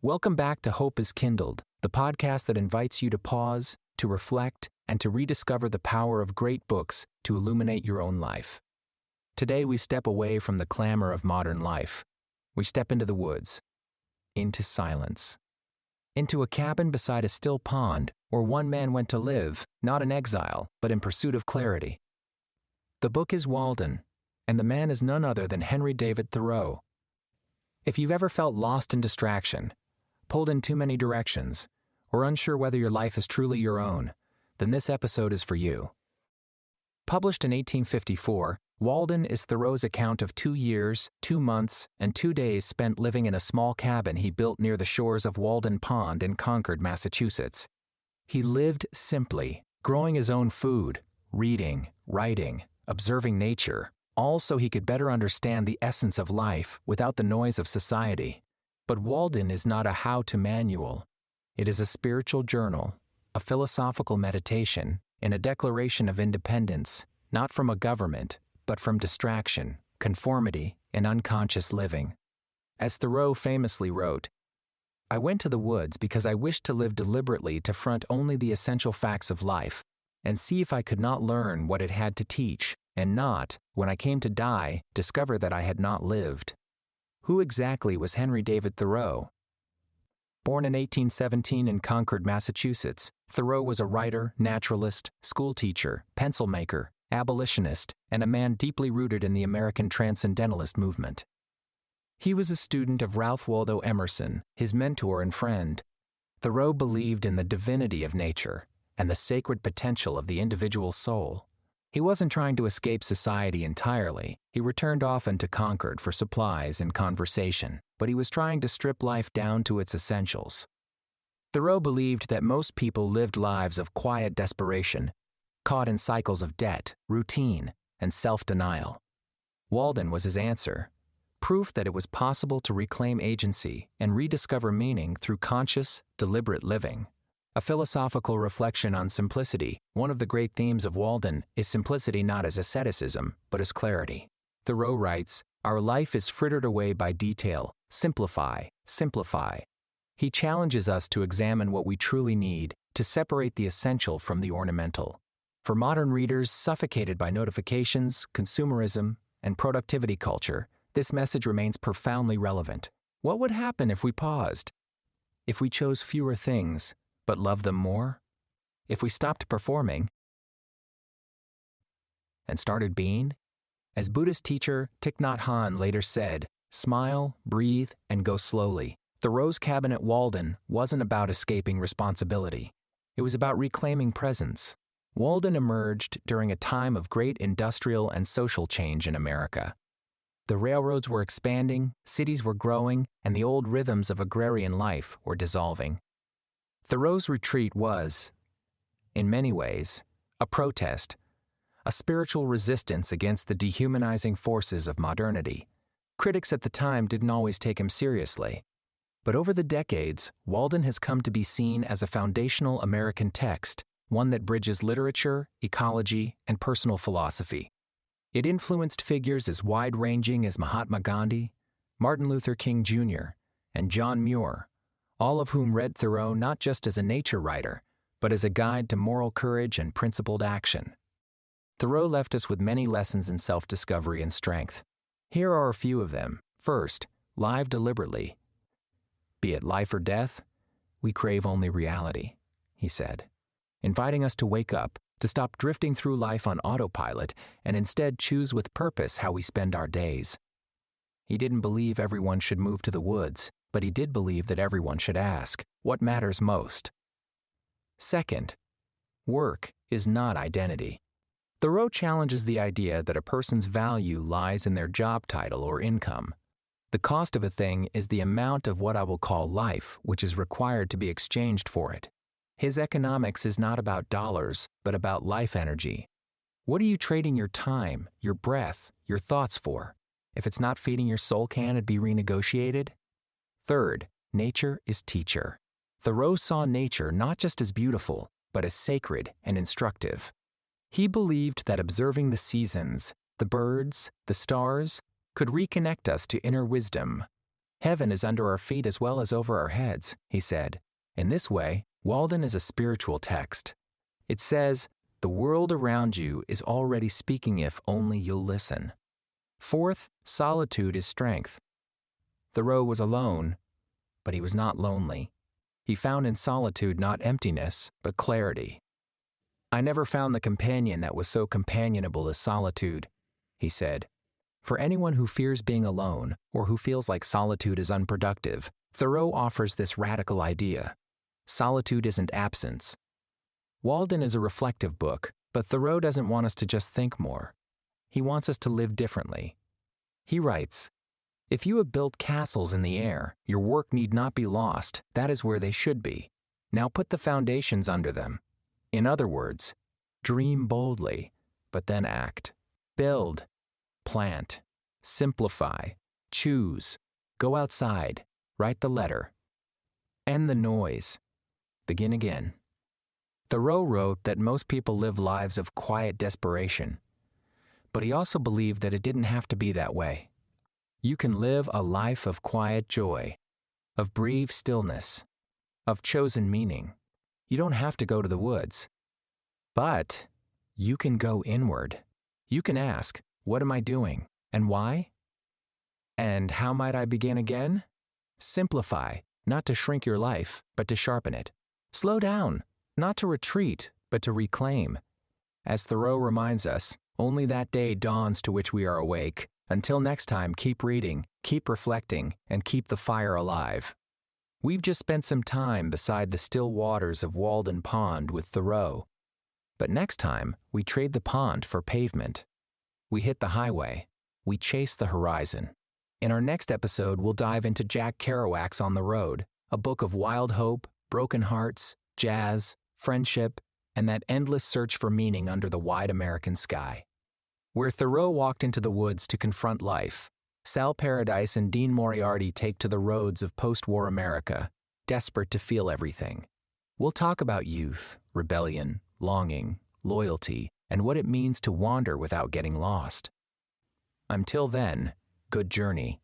Welcome back to Hope is Kindled, the podcast that invites you to pause, to reflect, and to rediscover the power of great books to illuminate your own life. Today we step away from the clamor of modern life. We step into the woods, into silence, into a cabin beside a still pond where one man went to live, not in exile, but in pursuit of clarity. The book is Walden, and the man is none other than Henry David Thoreau. If you've ever felt lost in distraction, pulled in too many directions, or unsure whether your life is truly your own, then this episode is for you. Published in 1854, Walden is Thoreau's account of 2 years, 2 months, and 2 days spent living in a small cabin he built near the shores of Walden Pond in Concord, Massachusetts. He lived simply, growing his own food, reading, writing, observing nature, all so he could better understand the essence of life without the noise of society. But Walden is not a how-to manual. It is a spiritual journal, a philosophical meditation, and a declaration of independence, not from a government, but from distraction, conformity, and unconscious living. As Thoreau famously wrote, "I went to the woods because I wished to live deliberately to front only the essential facts of life, and see if I could not learn what it had to teach, and not, when I came to die, discover that I had not lived." Who exactly was Henry David Thoreau? Born in 1817 in Concord, Massachusetts, Thoreau was a writer, naturalist, schoolteacher, pencil maker, abolitionist, and a man deeply rooted in the American Transcendentalist movement. He was a student of Ralph Waldo Emerson, his mentor and friend. Thoreau believed in the divinity of nature and the sacred potential of the individual soul. He wasn't trying to escape society entirely. He returned often to Concord for supplies and conversation, but he was trying to strip life down to its essentials. Thoreau believed that most people lived lives of quiet desperation, caught in cycles of debt, routine, and self-denial. Walden was his answer, proof that it was possible to reclaim agency and rediscover meaning through conscious, deliberate living. A philosophical reflection on simplicity. One of the great themes of Walden is simplicity not as asceticism, but as clarity. Thoreau writes, "Our life is frittered away by detail. Simplify, simplify." He challenges us to examine what we truly need, to separate the essential from the ornamental. For modern readers suffocated by notifications, consumerism, and productivity culture, this message remains profoundly relevant. What would happen if we paused? If we chose fewer things, but loved them more? If we stopped performing and started being? As Buddhist teacher Thich Nhat Hanh later said, "Smile, breathe, and go slowly." Thoreau's cabin at Walden wasn't about escaping responsibility. It was about reclaiming presence. Walden emerged during a time of great industrial and social change in America. The railroads were expanding, cities were growing, and the old rhythms of agrarian life were dissolving. Thoreau's retreat was, in many ways, a protest, a spiritual resistance against the dehumanizing forces of modernity. Critics at the time didn't always take him seriously. But over the decades, Walden has come to be seen as a foundational American text, one that bridges literature, ecology, and personal philosophy. It influenced figures as wide-ranging as Mahatma Gandhi, Martin Luther King Jr., and John Muir, all of whom read Thoreau not just as a nature writer, but as a guide to moral courage and principled action. Thoreau left us with many lessons in self-discovery and strength. Here are a few of them. First, live deliberately. "Be it life or death, we crave only reality," he said, inviting us to wake up, to stop drifting through life on autopilot, and instead choose with purpose how we spend our days. He didn't believe everyone should move to the woods, but he did believe that everyone should ask, what matters most? Second, work is not identity. Thoreau challenges the idea that a person's value lies in their job title or income. The cost of a thing is the amount of what I will call life, which is required to be exchanged for it. His economics is not about dollars, but about life energy. What are you trading your time, your breath, your thoughts for? If it's not feeding your soul, can it be renegotiated? Third, nature is teacher. Thoreau saw nature not just as beautiful, but as sacred and instructive. He believed that observing the seasons, the birds, the stars, could reconnect us to inner wisdom. Heaven is under our feet as well as over our heads, he said. In this way, Walden is a spiritual text. It says, the world around you is already speaking if only you'll listen. Fourth, solitude is strength. Thoreau was alone, but he was not lonely. He found in solitude not emptiness, but clarity. I never found the companion that was so companionable as solitude, he said. For anyone who fears being alone or who feels like solitude is unproductive, Thoreau offers this radical idea. Solitude isn't absence. Walden is a reflective book, but Thoreau doesn't want us to just think more. He wants us to live differently. He writes, if you have built castles in the air, your work need not be lost. That is where they should be. Now put the foundations under them. In other words, dream boldly, but then act. Build, plant, simplify, choose, go outside, write the letter. End the noise. Begin again. Thoreau wrote that most people live lives of quiet desperation, but he also believed that it didn't have to be that way. You can live a life of quiet joy, of brief stillness, of chosen meaning. You don't have to go to the woods, but you can go inward. You can ask, what am I doing, and why? And how might I begin again? Simplify, not to shrink your life, but to sharpen it. Slow down, not to retreat, but to reclaim. As Thoreau reminds us, only that day dawns to which we are awake. Until next time, keep reading, keep reflecting, and keep the fire alive. We've just spent some time beside the still waters of Walden Pond with Thoreau. But next time, we trade the pond for pavement. We hit the highway. We chase the horizon. In our next episode, we'll dive into Jack Kerouac's On the Road, a book of wild hope, broken hearts, jazz, friendship, and that endless search for meaning under the wide American sky. Where Thoreau walked into the woods to confront life, Sal Paradise and Dean Moriarty take to the roads of post-war America, desperate to feel everything. We'll talk about youth, rebellion, longing, loyalty, and what it means to wander without getting lost. Until then, good journey.